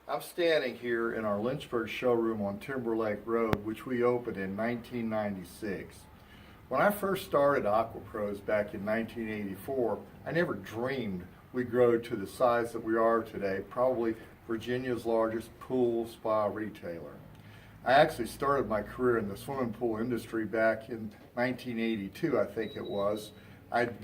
I'm standing here in our Lynchburg showroom on Timberlake Road, which we opened in 1996. When I first started Aqua Pros back in 1984, I never dreamed we'd grow to the size that we are today, probably Virginia's largest pool spa retailer. I actually started my career in the swimming pool industry back in 1982, I think it was. I'd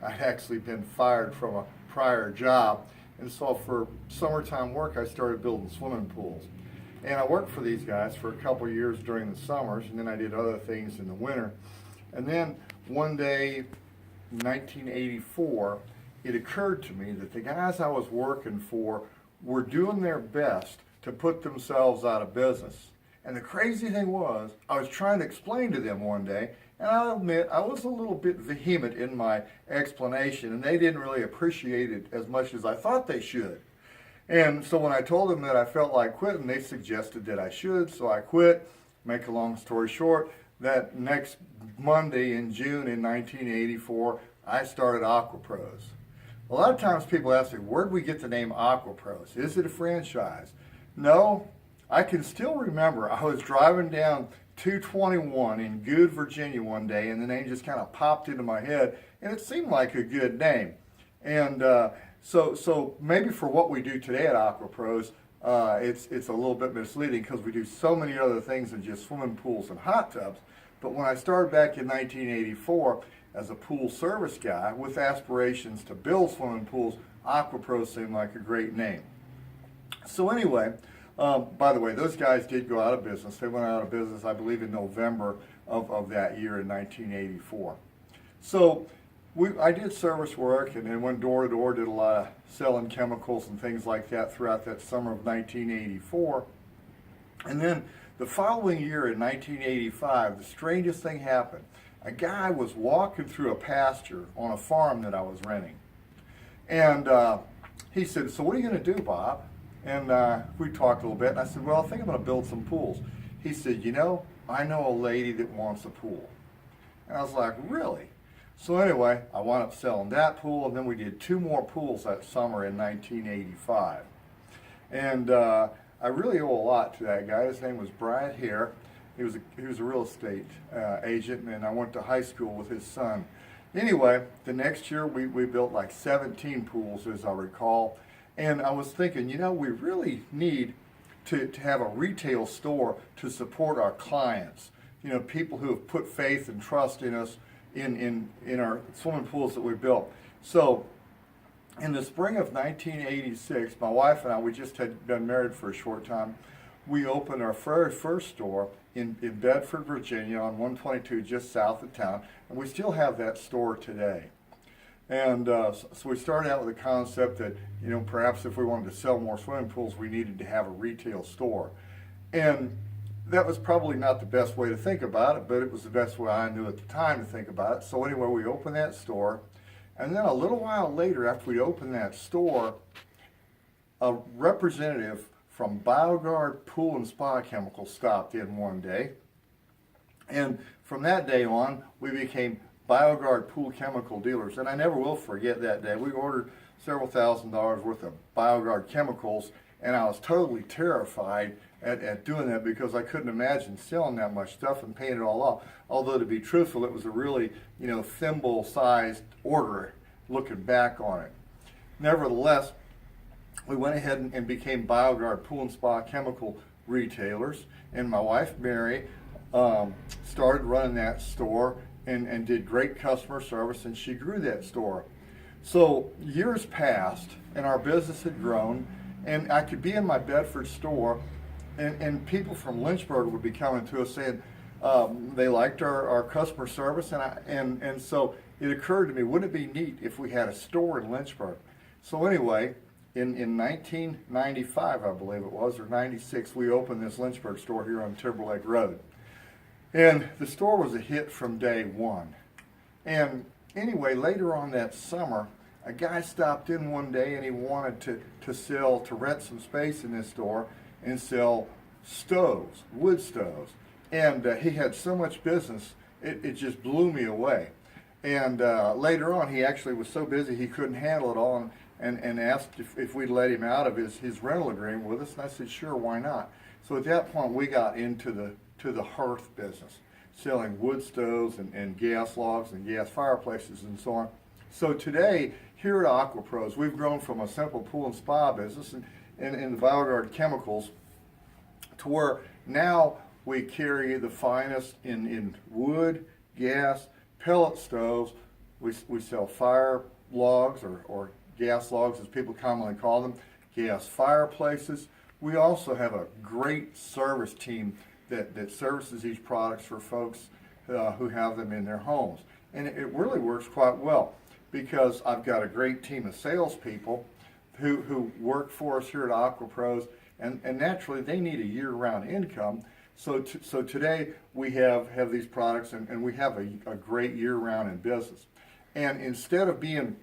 actually been fired from a prior job, and so for summertime work I started building swimming pools. And I worked for these guys for a couple of years during the summers, and then I did other things in the winter. And then one day, 1984, it occurred to me that the guys I was working for were doing their best to put themselves out of business. And the crazy thing was, I was trying to explain to them one day, and I'll admit I was a little bit vehement in my explanation, and they didn't really appreciate it as much as I thought they should. And so when I told them that I felt like quitting, they suggested that I should, so I quit. Make a long story short, that next Monday in June in 1984, I started Aqua Pros. A lot of times people ask me, where did we get the name Aqua Pros? Is it a franchise? No, I can still remember I was driving down 221 in Good, Virginia one day, and the name just kind of popped into my head, and it seemed like a good name. And so maybe for what we do today at Aqua Pros, it's a little bit misleading because we do so many other things than just swimming pools and hot tubs. But when I started back in 1984 as a pool service guy with aspirations to build swimming pools, Aqua Pros seemed like a great name. So anyway, by the way, those guys did go out of business. They went out of business, I believe, in November of that year in 1984. So I did service work and then went door to door, did a lot of selling chemicals and things like that throughout that summer of 1984. And then the following year in 1985, the strangest thing happened. A guy was walking through a pasture on a farm that I was renting. And he said, "So what are you going to do, Bob?" And we talked a little bit, and I said, "Well, I think I'm going to build some pools." He said, "I know a lady that wants a pool." And I was like, "Really?" So anyway, I wound up selling that pool, and then we did 2 more pools that summer in 1985. And I really owe a lot to that guy. His name was Brian Hare. He was a real estate agent, and I went to high school with his son. Anyway, the next year we built like 17 pools, as I recall. And I was thinking, we really need to have a retail store to support our clients. People who have put faith and trust in us in our swimming pools that we built. So in the spring of 1986, my wife and I, we just had been married for a short time, we opened our very first store in Bedford, Virginia on 122 just south of town, and we still have that store today. And so we started out with the concept that, perhaps if we wanted to sell more swimming pools, we needed to have a retail store. And that was probably not the best way to think about it, but it was the best way I knew at the time to think about it. So anyway, we opened that store. And then a little while later, after we opened that store, a representative from BioGuard Pool and Spa Chemicals stopped in one day. And from that day on, we became BioGuard Pool Chemical dealers. And I never will forget that day. We ordered several $1,000s worth of BioGuard chemicals, and I was totally terrified at doing that because I couldn't imagine selling that much stuff and paying it all off. Although, to be truthful, it was a really, thimble-sized order looking back on it. Nevertheless, we went ahead and became BioGuard Pool and Spa Chemical retailers, and my wife, Mary, started running that store and did great customer service, and she grew that store. So years passed, and our business had grown, and I could be in my Bedford store, and people from Lynchburg would be coming to us saying they liked our customer service, and so it occurred to me, wouldn't it be neat if we had a store in Lynchburg? So anyway, in 1995, I believe it was, or 96, we opened this Lynchburg store here on Timberlake Road. And the store was a hit from day one. And anyway, later on that summer, a guy stopped in one day and he wanted to rent some space in this store and sell stoves, wood stoves. And he had so much business, it just blew me away. And later on, he actually was so busy he couldn't handle it all. and asked if we'd let him out of his rental agreement with us, and I said, sure, why not? So at that point, we got into the hearth business, selling wood stoves and gas logs and gas fireplaces and so on. So today, here at Aqua Pros, we've grown from a simple pool and spa business and the BioGuard chemicals to where now we carry the finest in wood, gas, pellet stoves. We sell fire logs or gas logs, as people commonly call them, gas fireplaces. We also have a great service team that services these products for folks who have them in their homes. And it really works quite well because I've got a great team of salespeople who work for us here at Aqua Pros, and naturally they need a year-round income. So today we have these products and we have a great year-round in business. And instead of being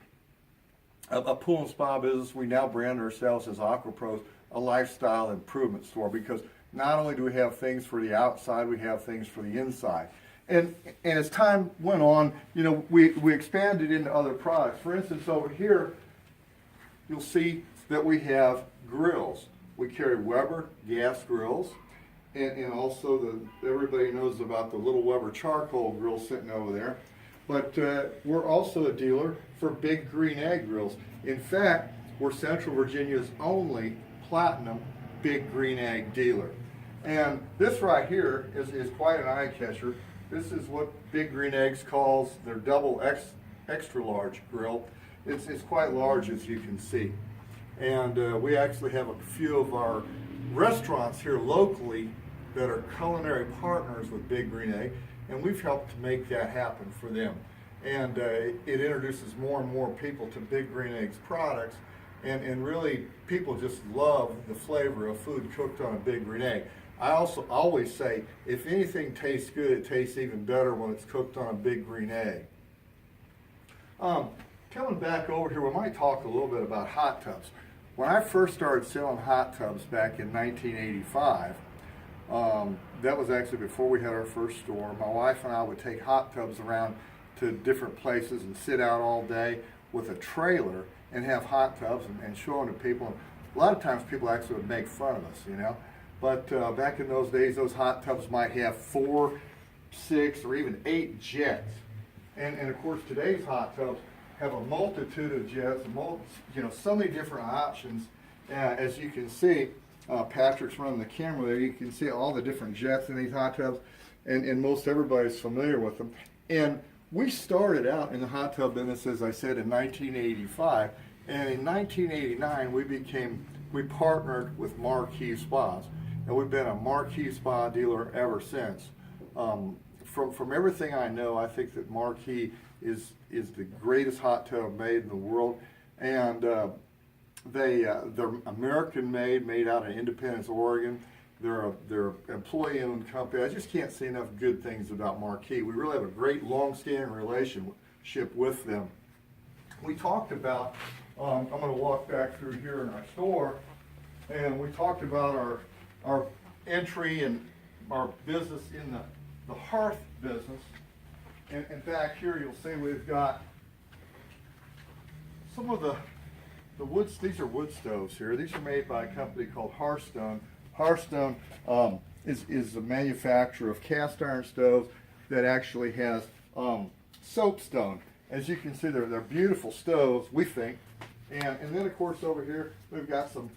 a pool and spa business, we now brand ourselves as Aqua Pros, a lifestyle improvement store, because not only do we have things for the outside, we have things for the inside. And as time went on, we expanded into other products. For instance, over here, you'll see that we have grills. We carry Weber gas grills, and also everybody knows about the little Weber charcoal grill sitting over there. But we're also a dealer for Big Green Egg grills. In fact, we're Central Virginia's only platinum Big Green Egg dealer. And this right here is quite an eye catcher. This is what Big Green Eggs calls their double extra large grill. It's quite large, as you can see. And we actually have a few of our restaurants here locally that are culinary partners with Big Green Egg, and we've helped to make that happen for them. And it introduces more and more people to Big Green Egg's products, and really people just love the flavor of food cooked on a Big Green Egg. I also always say, if anything tastes good, it tastes even better when it's cooked on a Big Green Egg. Coming back over here, we might talk a little bit about hot tubs. When I first started selling hot tubs back in 1985, that was actually before we had our first store. My wife and I would take hot tubs around to different places and sit out all day with a trailer and have hot tubs and show them to people. And a lot of times people actually would make fun of us, But back in those days, those hot tubs might have 4, 6, or even 8 jets. And of course, today's hot tubs have a multitude of jets, so many different options. As you can see, Patrick's running the camera there. You can see all the different jets in these hot tubs, and most everybody's familiar with them. And we started out in the hot tub business, as I said, in 1985, and in 1989 we partnered with Marquee Spas, and we've been a Marquee Spa dealer ever since. From everything I know, I think that Marquee is the greatest hot tub made in the world, and they're American made out of Independence, Oregon. They're employee-owned company. I just can't say enough good things about Marquee. We really have a great long-standing relationship with them. We talked about, I'm going to walk back through here in our store, and we talked about our entry and our business in the hearth business. And back here you'll see we've got some of the woods. These are wood stoves here. These are made by a company called Hearthstone. Hearthstone is a manufacturer of cast iron stoves that actually has soapstone. As you can see, they're beautiful stoves, we think. And then of course over here we've got some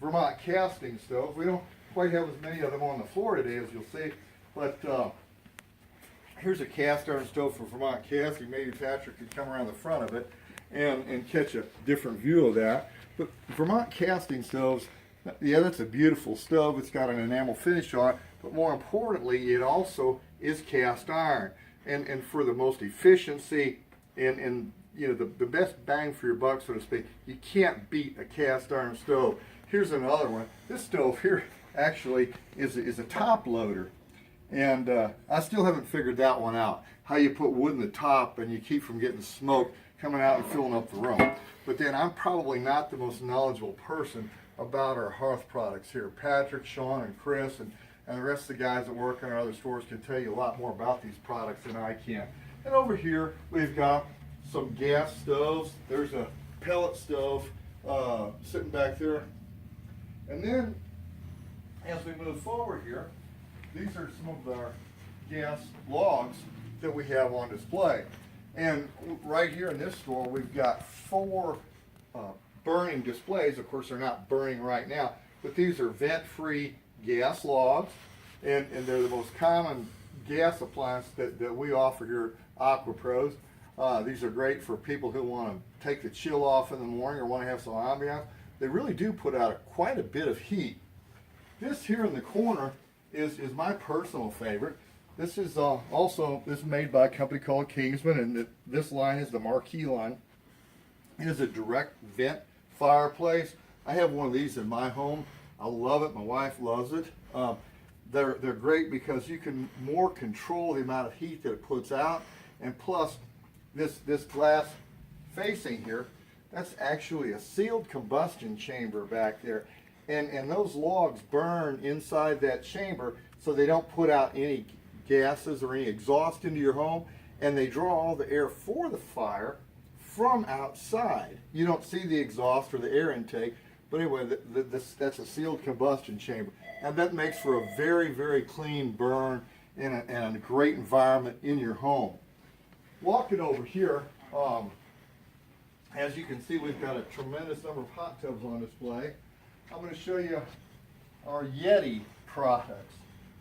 Vermont casting stoves. We don't quite have as many of them on the floor today, as you'll see, but here's a cast iron stove for Vermont casting. Maybe Patrick could come around the front of it and catch a different view of that. But Vermont casting stoves, yeah, that's a beautiful stove. It's got an enamel finish on it, but more importantly, it also is cast iron. And for the most efficiency and the best bang for your buck, so to speak, you can't beat a cast iron stove. Here's another one. This stove here actually is a top loader. And I still haven't figured that one out, how you put wood in the top and you keep from getting smoke coming out and filling up the room. But then I'm probably not the most knowledgeable person about our hearth products here. Patrick, Sean, and Chris, and the rest of the guys that work in our other stores can tell you a lot more about these products than I can. And over here we've got some gas stoves. There's a pellet stove sitting back there. And then, as we move forward here, these are some of our gas logs that we have on display. And right here in this store, we've got 4 burning displays. Of course, they're not burning right now, but these are vent-free gas logs, and they're the most common gas appliance that we offer here at Aqua Pros. These are great for people who want to take the chill off in the morning or want to have some ambiance. They really do put out quite a bit of heat. This here in the corner is my personal favorite. This is this is made by a company called Kingsman, and this line is the Marquee line. It is a direct vent fireplace. I have one of these in my home. I love it. My wife loves it. They're great because you can more control the amount of heat that it puts out, and plus this glass facing here, that's actually a sealed combustion chamber back there, and those logs burn inside that chamber so they don't put out any gases or any exhaust into your home, and they draw all the air for the fire from outside. You don't see the exhaust or the air intake, but anyway, that's a sealed combustion chamber, and that makes for a very, very clean burn and a great environment in your home. Walking over here, as you can see, we've got a tremendous number of hot tubs on display. I'm going to show you our Yeti products.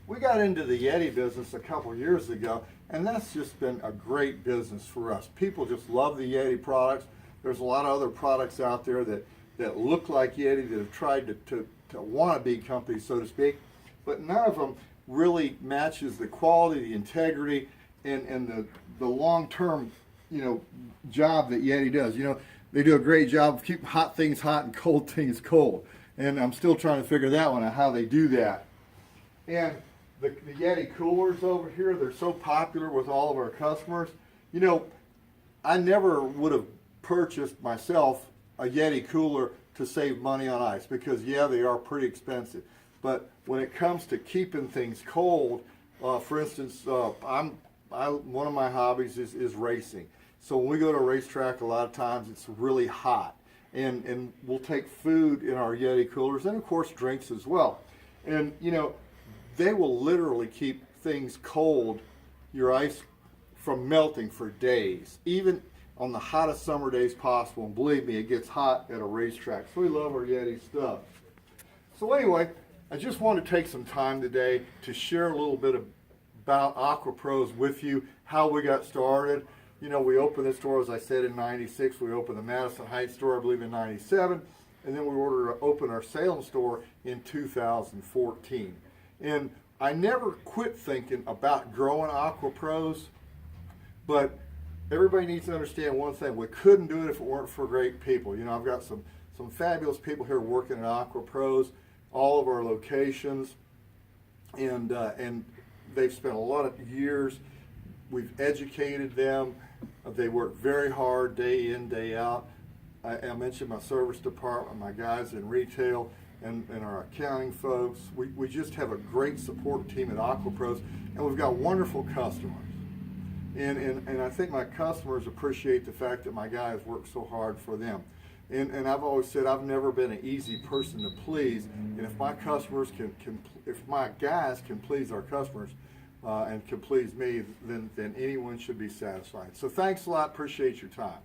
We got into the Yeti business a couple years ago, and that's just been a great business for us. People just love the Yeti products. There's a lot of other products out there that look like Yeti, that have tried to wannabe companies, so to speak, but none of them really matches the quality, the integrity, and the long-term, job that Yeti does. They do a great job of keeping hot things hot and cold things cold, and I'm still trying to figure that one out, how they do that. And the Yeti coolers over here, they're so popular with all of our customers. I never would have purchased myself a Yeti cooler to save money on ice, because yeah, they are pretty expensive. But when it comes to keeping things cold, for instance, one of my hobbies is racing. So when we go to a racetrack, a lot of times it's really hot, and we'll take food in our Yeti coolers, and of course drinks as well. And they will literally keep things cold, your ice, from melting for days, even on the hottest summer days possible. And believe me, it gets hot at a racetrack. So we love our Yeti stuff. So anyway, I just want to take some time today to share a little bit about Aqua Pros with you, how we got started. We opened this store, as I said, in '96. We opened the Madison Heights store, I believe, in '97. And then we opened our Salem store in 2014. And I never quit thinking about growing Aqua Pros, but everybody needs to understand one thing: we couldn't do it if it weren't for great people. I've got some fabulous people here working at Aqua Pros, all of our locations, and they've spent a lot of years. We've educated them. They work very hard day in, day out. I mentioned my service department, my guys in retail, and our accounting folks. We just have a great support team at Aqua Pros, and we've got wonderful customers. And I think my customers appreciate the fact that my guys work so hard for them. And I've always said I've never been an easy person to please. And if my customers if my guys can please our customers and can please me, then anyone should be satisfied. So thanks a lot. Appreciate your time.